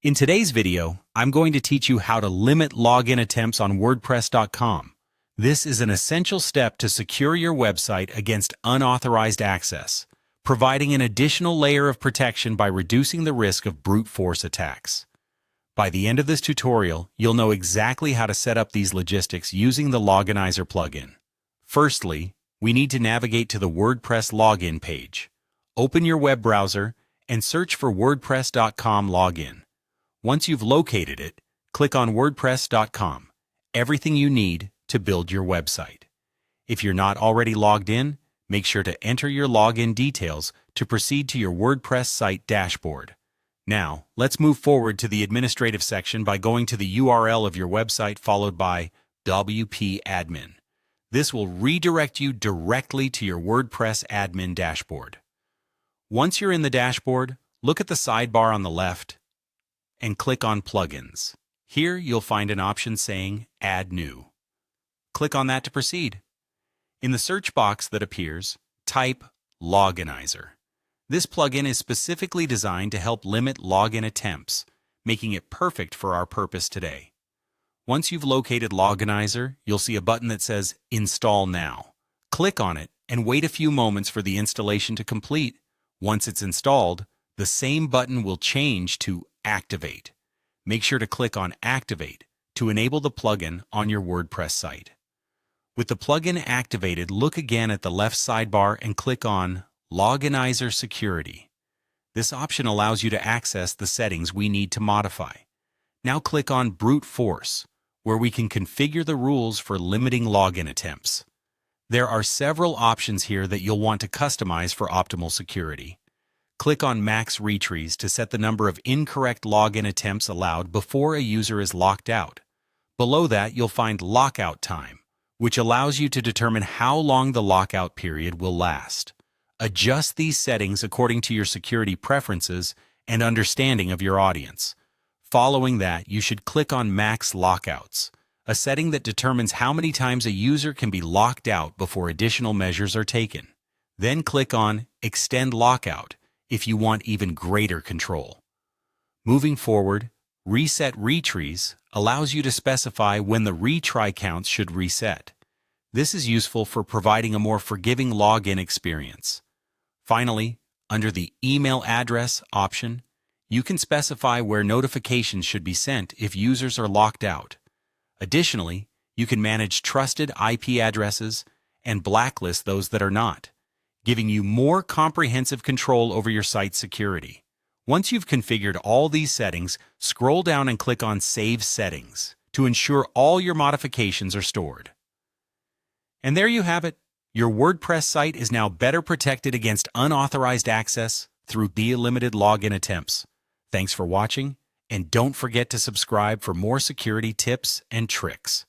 In today's video, I'm going to teach you how to limit login attempts on WordPress.com. This is an essential step to secure your website against unauthorized access, providing an additional layer of protection by reducing the risk of brute force attacks. By the end of this tutorial, you'll know exactly how to set up these logistics using the Loginizer plugin. Firstly, we need to navigate to the WordPress login page. Open your web browser and search for WordPress.com login. Once you've located it, click on WordPress.com, everything you need to build your website. If you're not already logged in, make sure to enter your login details to proceed to your WordPress site dashboard. Now, let's move forward to the administrative section by going to the URL of your website followed by WP admin. This will redirect you directly to your WordPress admin dashboard. Once you're in the dashboard, look at the sidebar on the left and click on Plugins. Here you'll find an option saying Add New. Click on that to proceed. In the search box that appears, type Loginizer. This plugin is specifically designed to help limit login attempts, making it perfect for our purpose today. Once you've located Loginizer, you'll see a button that says Install Now. Click on it and wait a few moments for the installation to complete. Once it's installed, the same button will change to Activate. Make sure to click on Activate to enable the plugin on your WordPress site. With the plugin activated, look again at the left sidebar and click on Loginizer Security. This option allows you to access the settings we need to modify. Now click on Brute Force, where we can configure the rules for limiting login attempts. There are several options here that you'll want to customize for optimal security. Click on Max Retries to set the number of incorrect login attempts allowed before a user is locked out. Below that, you'll find Lockout Time, which allows you to determine how long the lockout period will last. Adjust these settings according to your security preferences and understanding of your audience. Following that, you should click on Max Lockouts, a setting that determines how many times a user can be locked out before additional measures are taken. Then click on Extend Lockout if you want even greater control. Moving forward, Reset Retries allows you to specify when the retry counts should reset. This is useful for providing a more forgiving login experience. Finally, under the Email Address option, you can specify where notifications should be sent if users are locked out. Additionally, you can manage trusted IP addresses and blacklist those that are not, giving you more comprehensive control over your site's security. Once you've configured all these settings, scroll down and click on Save Settings to ensure all your modifications are stored. And there you have it. Your WordPress site is now better protected against unauthorized access through delimited login attempts. Thanks for watching, and don't forget to subscribe for more security tips and tricks.